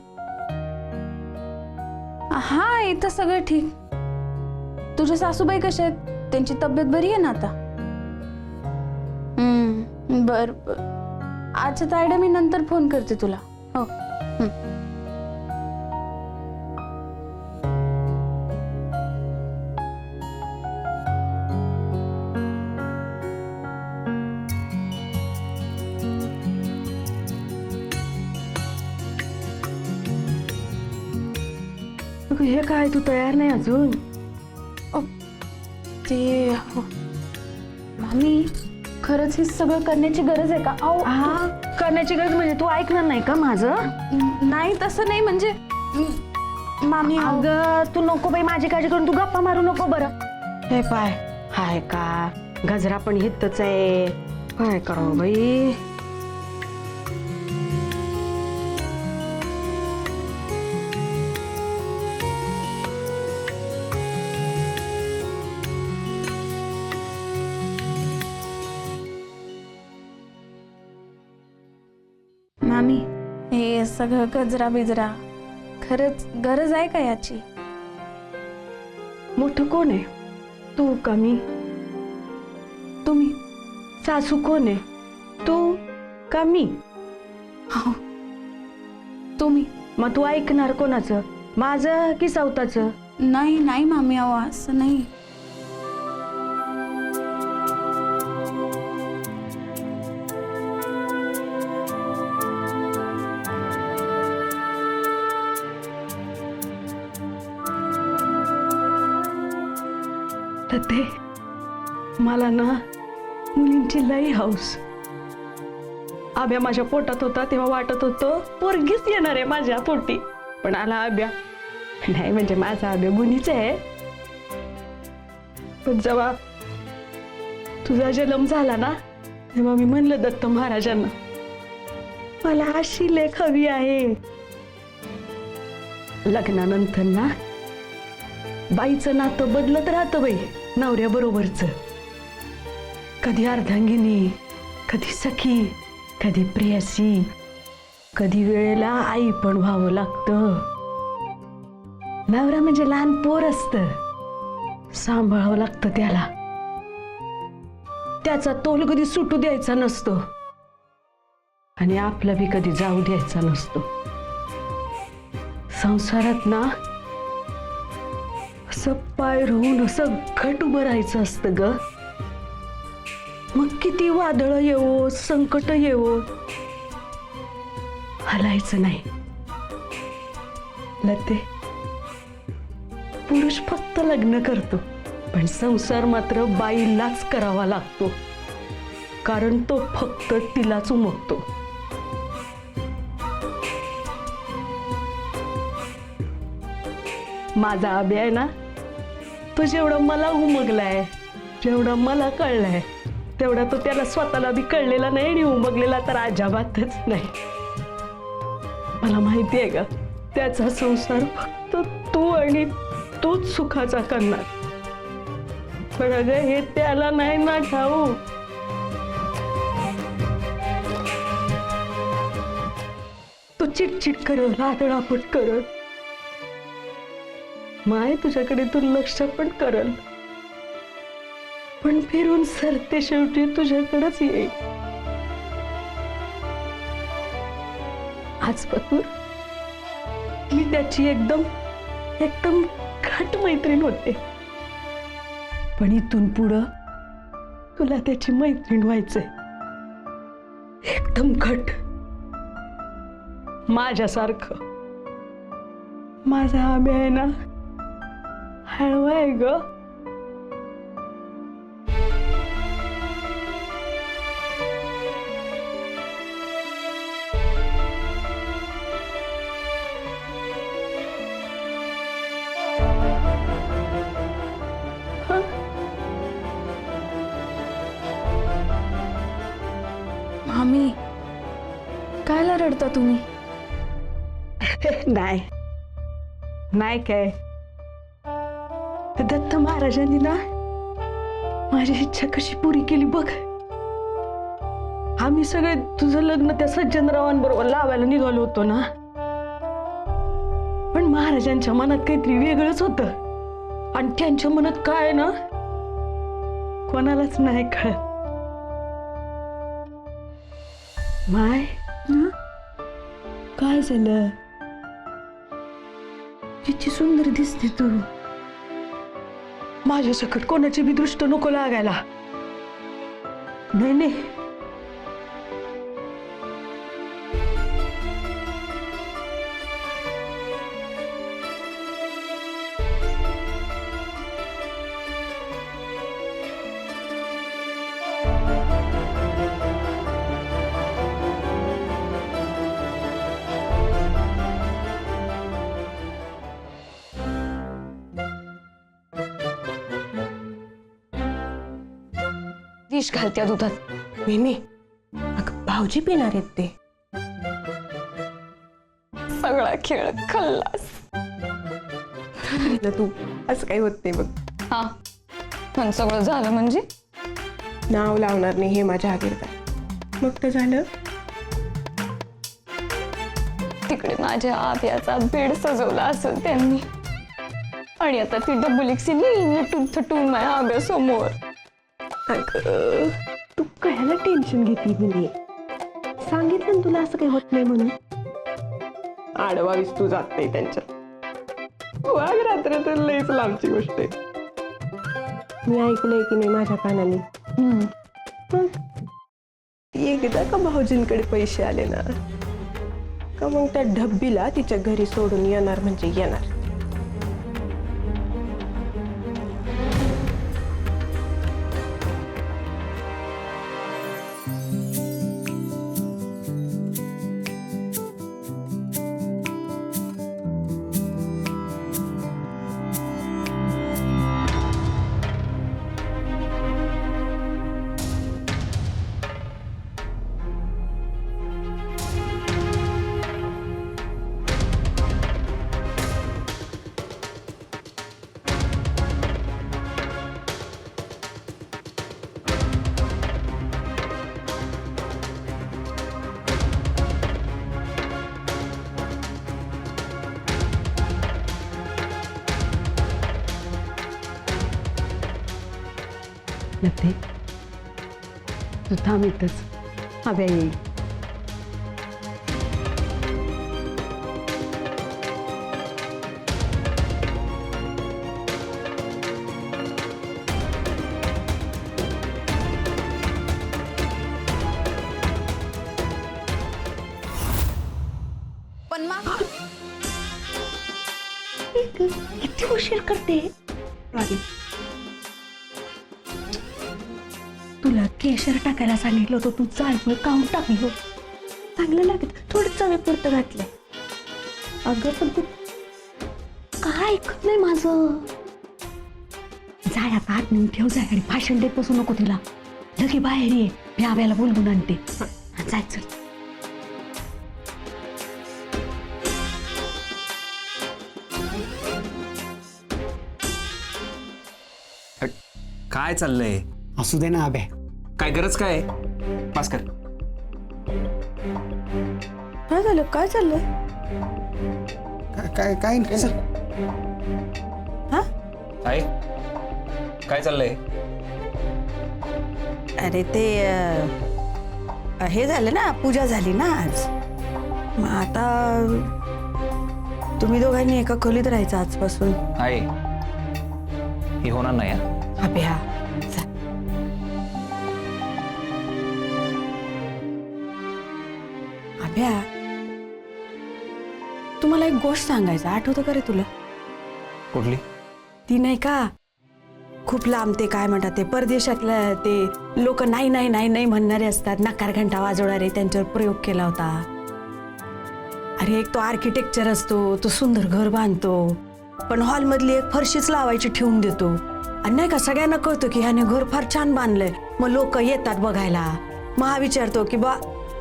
हा इथं सगळं ठीक. तुझे सासूबाई कसे आहेत? त्यांची तब्येत बरी आहे ना आता? बर अच्छा तायडे, मी नंतर फोन करते तुला. हो. हे काय तू तयार नाही अजून? ते मामी, खरंच हे सगळं करण्याची गरज आहे का? हा, करण्याची गरज म्हणजे तू ऐकणार नाही का माझं? नाही तसं नाही, म्हणजे मामी अगं तू नको बाई माझी काळजी करून तू गप्पा मारू नको बरं. हे पाय हाय का गजरा पण हितच आहे, काय करावं बाई. मामी, हे सगळं गजरा बिजरा खरंच गरज आहे का याची? मोठं कोण आहे, तू का मी? तुम्ही. सासू कोण आहे, तू का मी? हो, तुम्ही. मग तू ऐकणार कोणाचं, माझं की सवताचं? नाही नाही मामी, अहो असं नाही. तर ते मला ना मुलींची लई हौस. आब्या माझ्या पोटात होता तेव्हा वाटत होतं पोरगीच येणार आहे माझ्या पोटी, पण आला आब्या. नाही म्हणजे माझा आब्या गुणीच आहे, पण जेव्हा तुझा जन्म झाला ना तेव्हा मी म्हणलं दत्त महाराजांना मला अशी लेक हवी आहे. लग्नानंतर ना बाईचं नातं बदलत राहतं बाई नवऱ्याबरोबरच. कधी अर्धांगिनी, कधी सखी, कधी प्रेयसी, कधी वेळेला आई पण व्हावं लागतं. नवरा म्हणजे लहान पोर असतं, सांभाळावं लागतं त्याला. त्याचा तोल कधी सुटू द्यायचा नसतो आणि आपला बी कधी जाऊ द्यायचा नसतो. संसारात ना असं पाय राहून असं घट उभं राहायचं असतं ग. मग किती वादळ येवो, संकट येवो, हलायचं नाही. लते, पुरुष फक्त लग्न करतो पण संसार मात्र बाईलाच करावा लागतो, कारण तो फक्त तिलाच उमगतो. माझा आबी आहे ना, तो जेवढं मला उमगलाय, जेवढं मला कळलंय, तेवढा तो त्याला स्वतःला बी कळलेला नाही आणि उमगलेला तर अजिबातच नाही. मला माहिती आहे का, त्याचा संसार फक्त तू आणि तूच सुखाचा करणार. पण अगं हे त्याला नाही ना ठाऊ. तो चिटचिट करत, आदळापट करत, माय तुझ्याकडे दुर्लक्ष पण करल, पण फिरून सरते शेवटी तुझ्याकडेच येईल. आजपासून मी त्याची एकदम घट मैत्रीण होते, पण इथून पुढं तुला त्याची मैत्रीण व्हायचंय, एकदम घट, माझ्यासारखं. माझा आबी आहे ना, हळवा आहे ग. मामी, कायला रडता तुम्ही? नाही नाही काय, दत्त महाराजांनी ना माझी इच्छा कशी पुरी केली बघ. आम्ही सगळे तुझं लग्न त्या सज्जनरावांबरोबर लावायला निघालो होतो ना, पण महाराजांच्या मनात काहीतरी वेगळंच होतं आणि त्यांच्या मनात काय आहे ना कोणालाच नाही कळत. माय काय झालं? किती सुंदर दिसते तू. माझ्या सकट कोणाची बी दृष्ट नको लागायला. नाही नाही, विष घालत्या दुधात. वेणी अगं भाऊजी पिणार आहेत ते. सगळा खेळ खल्लास. तू असं काही होत नाही बघ. हा पण सगळं झालं म्हणजे नाव लावणार नाही हे माझ्या आगीरदार. मग तर झालं. तिकडे माझ्या आब्याचा बेड सजवला असेल त्यांनी आणि आता ती डबल एक्सली नटून थटून माझ्या आब्यासमोर. अगं तू कशाला टेन्शन घेतली म्हणजे? सांगितलं ना तुला असं काही होत नाही म्हणून. आडवावीस तू जात नाही त्यांच्यात. वाघ रात्र तर लईच लांबची गोष्ट आहे. मी ऐकलंय की नाही माझ्या कानाने. मग एकदा का भाऊजींकडे पैसे आले ना का मग त्या ढब्बीला तिच्या घरी सोडून येणार म्हणजे येणार. लते तू थांब इथंच. आब्या येईल. पण मग किती उशीर करते. तुला केशर टाकायला सांगितलं होतं, तू जायफळ काढून टाकली हो. चांगलं लागत, थोडं चवीपुरतं घातलंय. अगं पण तू काय ऐकत नाही माझं. जाय आता आत नेऊन ठेव जाय आणि भाषण देत बसू नको तिला. लगे बाहेर ये, मी आब्याला बोलवून आणते. जाय चल. काय चाललंय? असू दे ना आब्या. काय गरज काय? पास कर. काय झालं? काय चाललंय? काय काय काय सर? काय काय चाललंय? अरे ते हे झालं ना, पूजा झाली ना आज. मग आता तुम्ही दोघांनी एका खोलीत राहायचं आजपासून. आहे हे होणार नाही. अभ्या अभ्या तुम्हाला एक गोष्ट सांगायचं आठवतं का रे तुला? कुठली? ती नाही का खूप लांब ते काय म्हणतात ते परदेशातल्या ते लोक नाही नाही नाही नाही म्हणणारे असतात, नकार घंटा वाजवणारे, त्यांच्यावर प्रयोग केला होता. अरे एक तो आर्किटेक्चर असतो, तो सुंदर घर बांधतो पण हॉलमधली एक फरशीच लावायची ठेवून देतो आणि नाही का सगळ्यांना कळतो की ह्याने घर फार छान बांधलंय. मग लोक येतात बघायला. मग हा विचारतो की बा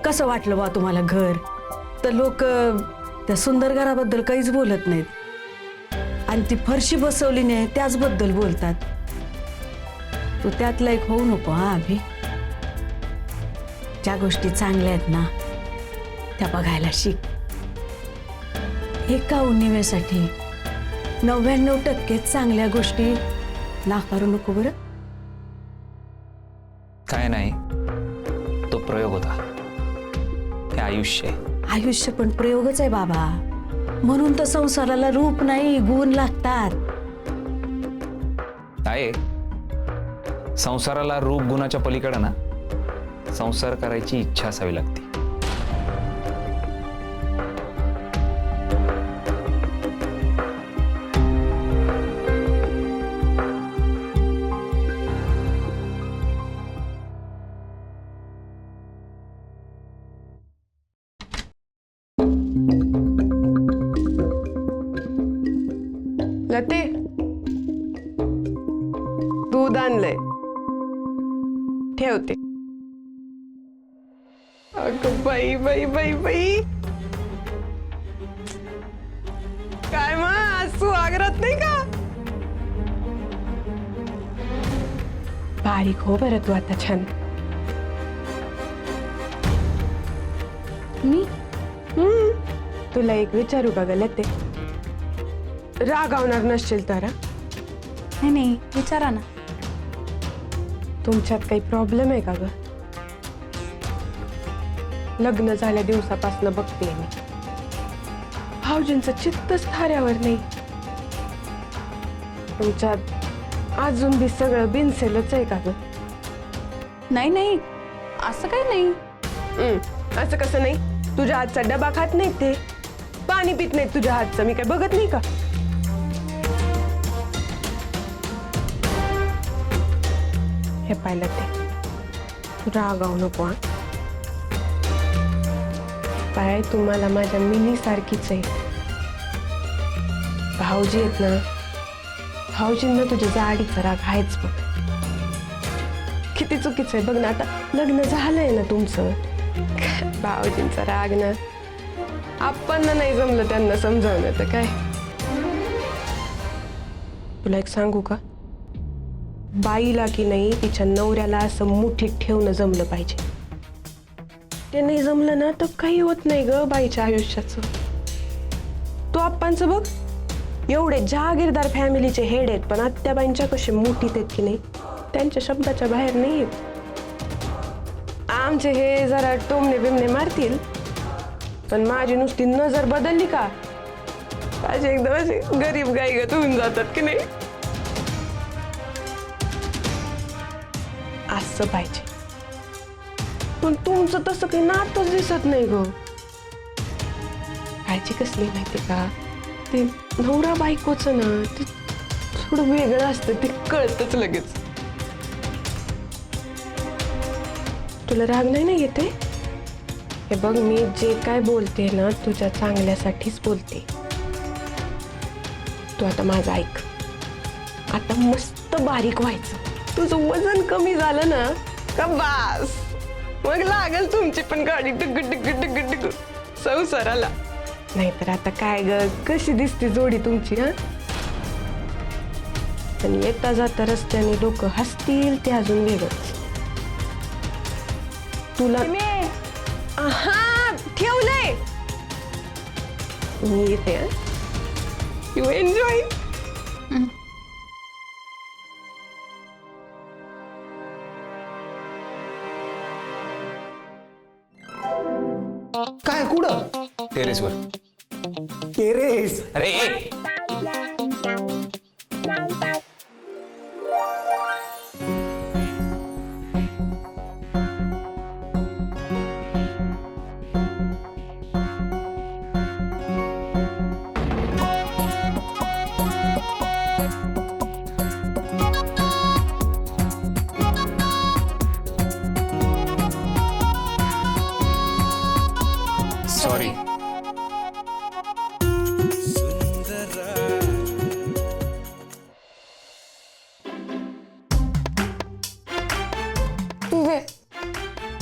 कसं वाटलं बा तुम्हाला घर? तर लोक त्या सुंदर घराबद्दल काहीच बोलत नाहीत आणि ती फरशी बसवली नाही त्याचबद्दल बोलतात. तू त्यातला एक होऊ नको हा अभि. ज्या गोष्टी चांगल्या आहेत ना त्या बघायला शिक. एका उणिवेसाठी 99% चांगल्या गोष्टी नाकारू नको बरं. काय नाही, तो प्रयोग होता. आयुष्य आहे. आयुष्य पण प्रयोगच आहे बाबा. म्हणून तर संसाराला रूप नाही, गुण लागतात. आहे संसाराला रूप गुणाच्या पलीकडे ना संसार करायची इच्छा असावी लागते. लते, दूध आणलंय, ठेवते. अगं बाई बाई बाई बाई, काय मग आज तू आग्रात नाही का? बारीक हो बरं तू आता छान. मी तुला एक विचारू का ग लते? रागावणार नसशील तर हा? नाही नाही, विचारा ना. तुमच्यात काही प्रॉब्लेम आहे का ग? लग्न झाल्या दिवसापासून बघते मी, भाऊजींचं चित्तच थाऱ्यावर नाही. तुमच्यात अजून बी सगळं बिनसेलच आहे का ग? नाही नाही, असं काही नाही. असं कसं नाही? तुझ्या हातचा डबा खात नाहीत ते, पाणी पित नाहीत तुझ्या हातचं, मी काय बघत नाही का? हे पाहिलं ते, तू रागावू नको हा. पाय तुम्हाला माझ्या मिनी सारखीच आहे. भाऊजी आहेत ना, भाऊजींना तुझ्या जाडीचा राग आहेच बघ. किती चुकीचं आहे बघ ना. आता लग्न झालंय ना तुमचं, भाऊजींचा राग ना आपण नाही जमलं त्यांना समजावलं तर काय. तुला एक सांगू का, बाईला की नाही तिच्या नवऱ्याला असं मुठीत ठेवणं जमलं पाहिजे. ते नाही जमलं ना तर काही होत नाही ग बाईच्या आयुष्याचं. तो आप्पांचं बघ, एवढे जहागीरदार फॅमिलीचे हेड आहेत, पण आत्याबाईंच्या कसे मुठीत आहेत की नाही, त्यांच्या शब्दाच्या बाहेर नाही आहेत. आमचे हे जरा टोमणे बिमणे मारतील, पण माझी नुसती नजर बदलली का माझी एकदम अशी गरीब गाईगत होऊन जातात की नाही. असं पाहिजे. पण तुमचं तसं काही नातच दिसत नाही ग. काळजी कसली माहिती का, ते नवरा बायकोचं ना ते थोडं वेगळं असतं, ते कळतच लगेच. तुला राग नाही ना येते? हे बघ, मी जे काय बोलते ना तुझ्या चांगल्यासाठीच बोलते. तू आता माझं ऐक. आता मस्त बारीक व्हायचं. तुझं वजन कमी झालं ना का बास, मग लागल तुमची पण गाडी डग डग डग डग संसाराला. नाहीतर आता काय ग, कशी दिसते जोडी तुमची हा. आणि येता जाता रस्त्याने लोक हसतील ते अजून वेगळंच. तुला हा ठेवलंय मी येते. You enjoy. काय कुठं? टेरेसवर. टेरेस? अरे सॉरी.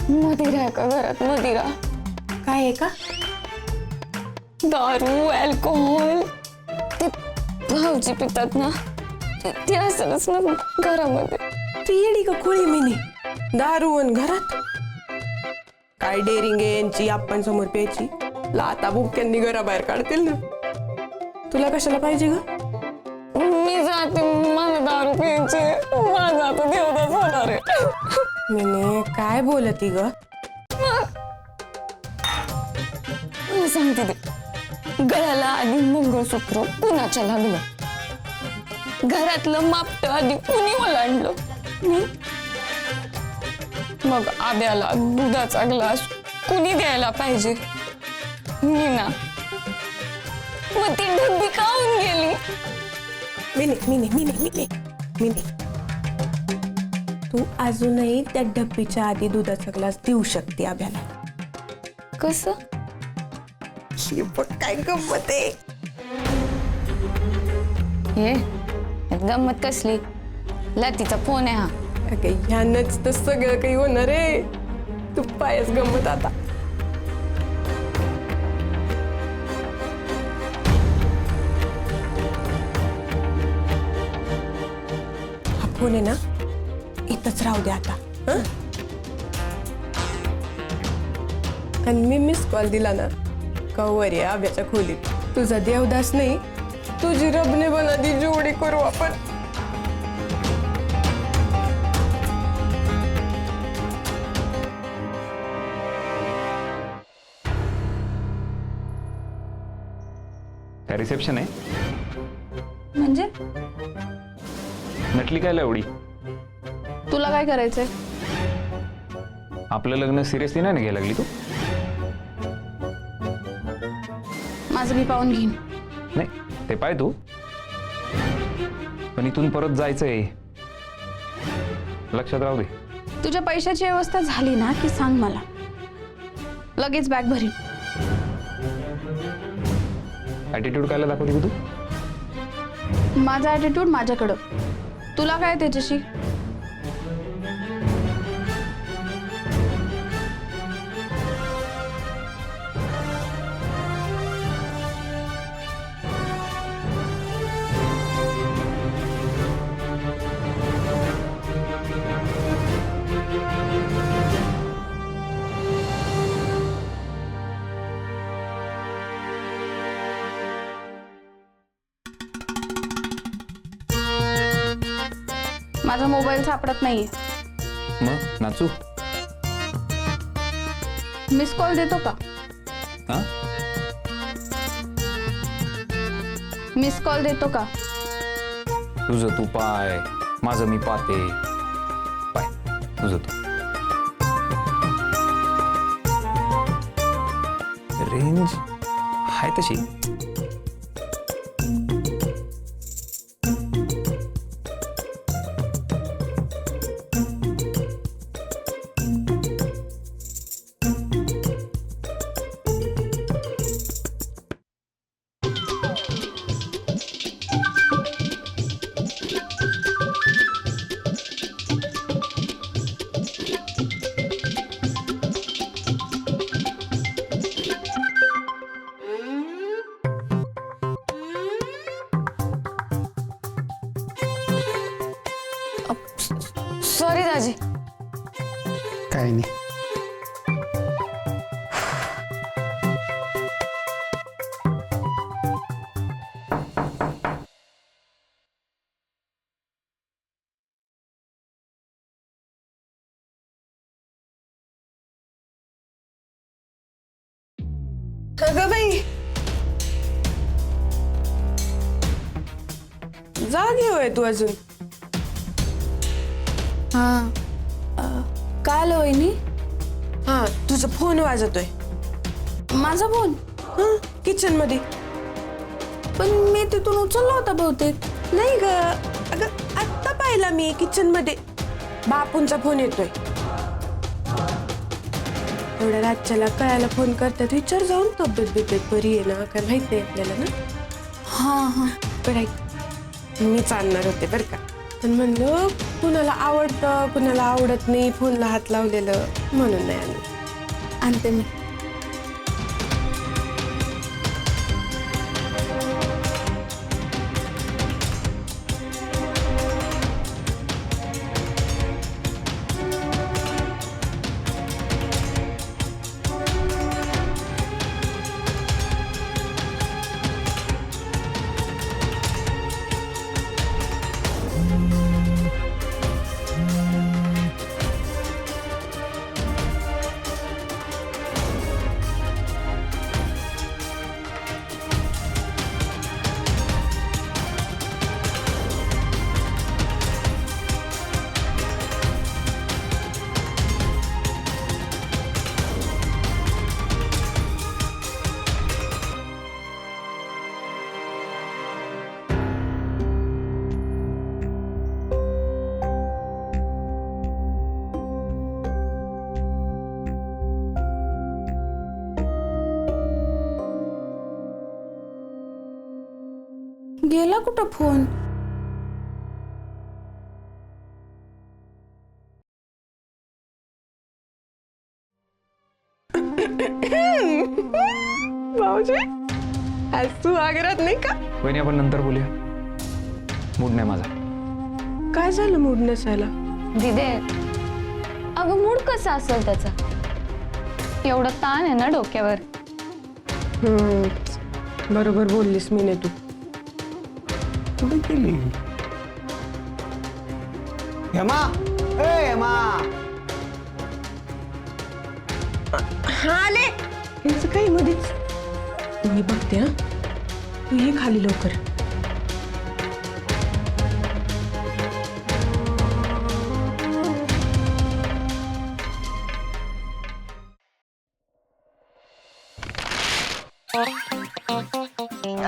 मदिरा आहे का घरात? मदिरा काय आहे का? दारू, अल्कोहोल ते भाऊजी पितात ना, ते असेलच ना घरामध्ये. ती येडी का खोळी मिनी, दारू आणि घरात काय डेअरिंग आहे यांची. आपण समोर प्यायची, लाता बुक्यांनी घराबाहेर काढतील ना. तुला कशाला पाहिजे ग? मी जाते, मला दारू प्यायची, माझं आता देवदास होणार आहे. मिनी काय बोलती ग? सांगते ते. गळ्याला आधी मंगळसूत्र कुणाच्या लागलं, घरातलं मापट आधी कुणी ओलांडलं, मी. मग आब्याला दुधाचा ग्लास कुणी द्यायला पाहिजे, मी ना. मग ती डब्बी काऊन गेली? मिनी तू अजूनही त्या डब्बीच्या आधी दुधाचा ग्लास देऊ शकते आब्याला. कसं? काय गंमत आहे. हे गंमत कसली? लातीचा फोन आहे हा. अगं ह्यानंच तर सगळं काही होणार आहे. तू पायच गंमत आता. हा फोन आहे ना, इथंच राहू दे आता. हं? आणि मी मिस कॉल दिला ना, कवर या आब्याच्या खोलीत. तुझा देवदास नाही, तुझी रबने बनादी जोडी करू आपण. काय रिसेप्शन आहे? म्हणजे नटली काय एवढी? तुला काय करायचंय? आपलं लग्न सिरियसली नाही ना घ्यायला लागली तू? माझं मी पाहून घेईन. नाही ते पाय तू, पण इथून परत जायचंय, लक्षात राहू दे. तुझ्या पैशाची व्यवस्था झाली ना की सांग मला, लगेच बॅग भरीन. ॲटिट्यूड कायला दाखवते की तू? माझा ॲटिट्यूड माझ्याकडं, तुला काय त्याच्याशी? माझा मोबाईल सापडत नाहीये. मग नाचू? मिस कॉल देतो का? हा? मिस कॉल देतो का? तुझं तू पाय, माझं मी पाहते. पाय तुझं तू. रेंज आहे तशी. सॉरी दाजी. काही नाही. अगं बाई, जागी होय तू अजून? हा, काय आलं वहिनी? हा, तुझा फोन वाजतोय. माझा फोन? किचन मध्ये. पण मी तिथून उचलला होता बहुतेक. नाही ग, अगं आत्ता पाहिला मी किचन मध्ये. बापूंचा फोन येतोय. एवढ्या रातच्याला कळायला फोन करतात, विचार जाऊन तब्येत बिब्येत बरी आहे ना, काय माहित नाही आपल्याला ना. हा हा, बरं ऐक, मीच आणणार होते बरं का, पण म्हणलं कुणाला आवडतं कुणाला आवडत नाही, फोनला हात लावलेलं म्हणून नाही आणलं. आणते मी. गेला कुठं फोन? भाऊजी आज तू आग्रात नाही का? वहिनी आपण नंतर बोलूया. मूड नाही माझा. काय झालं मूड नसायला? दिदे, अगं मूड कसा असेल त्याचा? एवढं ताण आहे ना डोक्यावर. बरोबर बोललीस मी तू. कुठे गेली हेमा? ए हेमा, आले हेच काही मध्येच. मी बघते. हा तू ये खाली लवकर.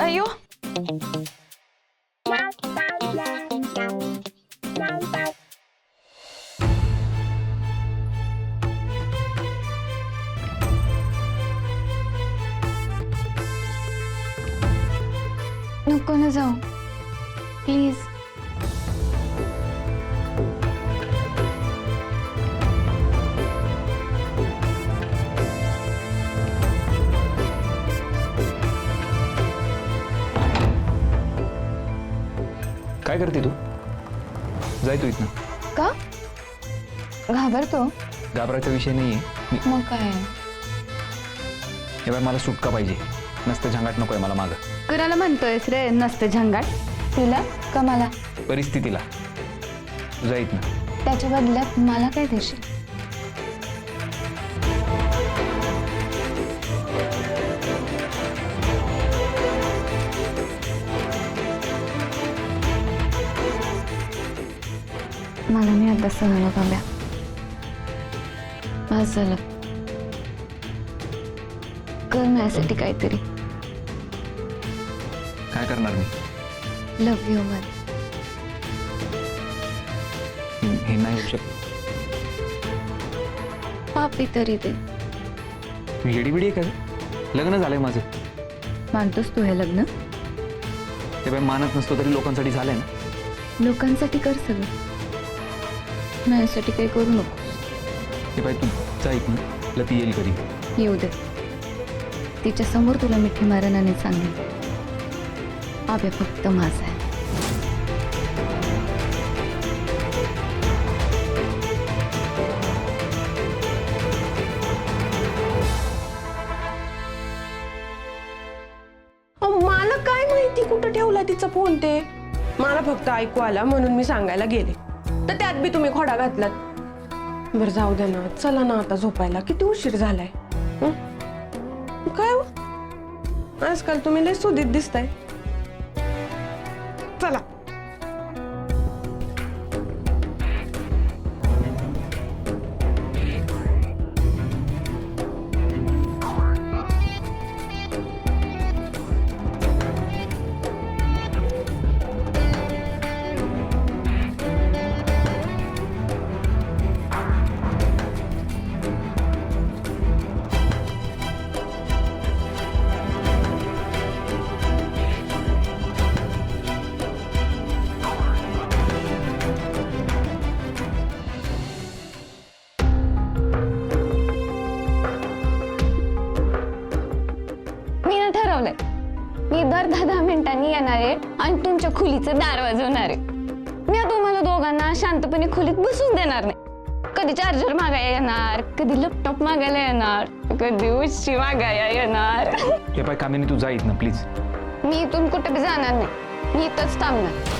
अयो, नको ना जाऊ प्लीज. काय करते तू? जाय तू इथनं. का घाबरतो? घाबरायचा विषय नाहीये. मग काय? हे बाय, मला सुटका पाहिजे. नसतं झंगाट नकोय मला मागं. कुणाला म्हणतोयस रे नसतं झंगाट? तुला का मला? परिस्थितीला. जा इथनं. त्याच्या बदल्यात मला काय देशील? मला मी आता सहन करूया. बस झालं. कर माझ्यासाठी काहीतरी. काय करणार मी? लव यू मन. हे नाही होऊ शकत. पापी तरी दे. तू येडीबिडी आहे का? लग्न झालंय माझं. मानतोस तू हे लग्न? ते बाय मानत नसतो तरी लोकांसाठी झालंय ना. लोकांसाठी कर सगळं, माझ्यासाठी काही करू नको. ते बाय, तू जा इथनं. लती येईल कधी. येऊ दे. तिच्या समोर तुला मिठी मारण आणि सांगेन, आबे फक्त माझा आहे. मला काय माहिती कुठं ठेवला तिचा फोन ते. मला फक्त ऐकू आला म्हणून मी सांगायला गेले, तर त्यात बी तुम्ही खोडा घातलात. बरं जाऊ दे ना, चला ना आता झोपायला. किती उशीर झालाय. काय हो? आजकाल तुम्ही लय सुदीत दिसताय. चला. मी दर 10 मिनिटांनी येणार आहे आणि तुमच्या खोलीचं दार वाजवणार आहे. मी तुम्हाला दोघांना शांतपणे खोलीत बसून देणार नाही. कधी चार्जर मागायला येणार, कधी लॅपटॉप मागायला येणार, कधी उशी मागायला येणार. हे पाय कामिनी, तू जा इथनं प्लीज. मी इथून कुठे बी जाणार नाही. मी इथंच थांबणार.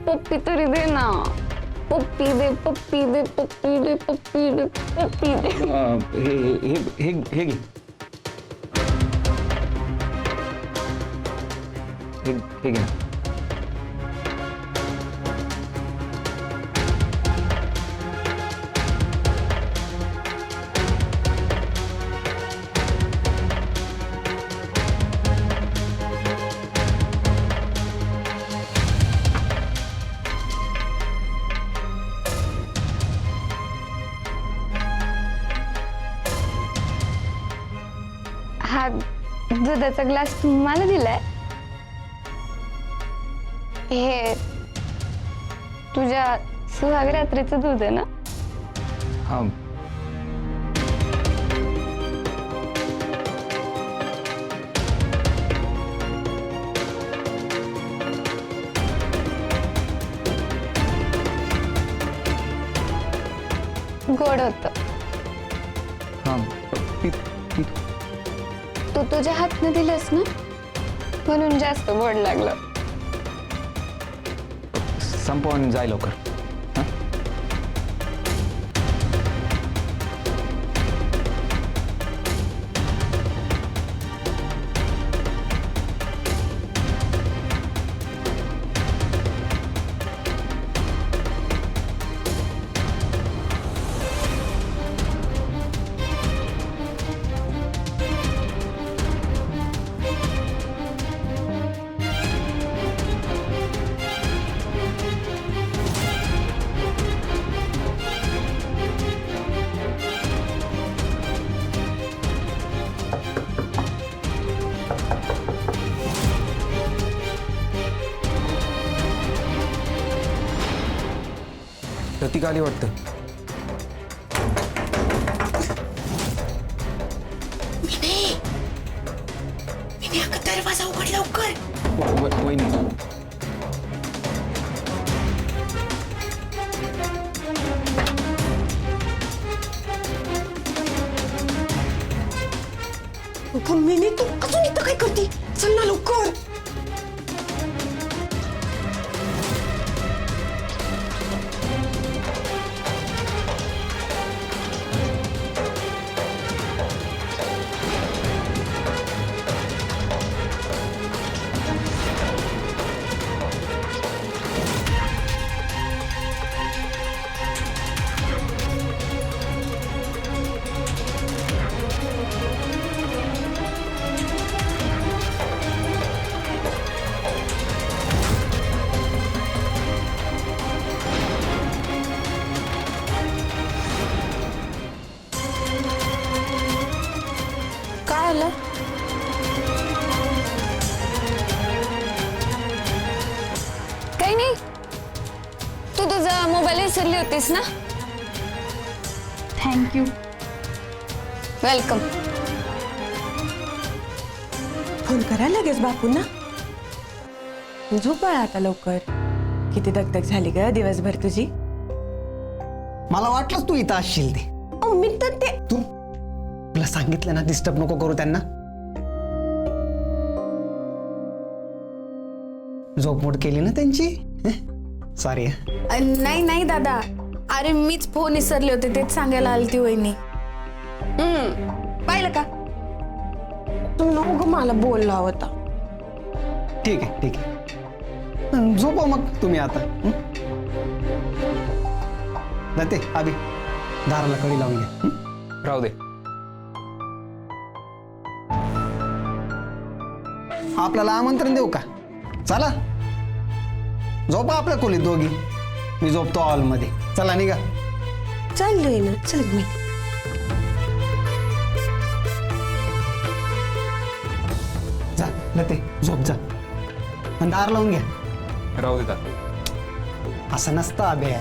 पप्पी तरी दे ना. पप्पी दे, पप्पी दे, पप्पी दे, पप्पी दे, पप्पी दे. हे घे. हे घे. हा दुधाचा ग्लास मला दिलाय. हे तुझ्या सुहाग रात्रीचं दूध आहे ना? हा. गोड होत. हा. तू तुझ्या हातनं दिलंस ना, म्हणून जास्त गोड लागलं. संपवून जाय लवकर. हा? प्रतीक आली वाटतं. दरवाजा उघड लवकर. वहिनी. मिनी तू अजून इथं काय करते? चल ना लवकर. काय आलं? काही नाही. तू तुझा मोबाईल विसरली होतीस ना? थँक्यू. वेलकम. फोन करा लगेच बापूंना. झोपाळ आता लवकर. किती दगदग झाली ग दिवसभर तुझी. मला वाटलंच तू इथं असशील ते. मी तर ते तुला सांगितलं ना, डिस्टर्ब नको करू त्यांना. झोपमोड केली ना त्यांची. सॉरी. नाही नाही दादा, अरे मीच फोन विसरले होते, तेच सांगायला आली ती वहिनी. पाहिलं का, तू नको मला बोलला होता. ठीक आहे ठीक आहे. झोपा मग तुम्ही आता. जाते अभि, दाराला कडी लावून घ्या. राहू दे. आपल्याला आमंत्रण देऊ का? चला झोपा आपल्या खोलीत दोघी. मी झोपतो हॉलमध्ये. चला निघा. चाललोय ना. चल मी. जा लते, झोप जा. आणि दार लावून घ्या. राहू दे. असं नसतं अभे.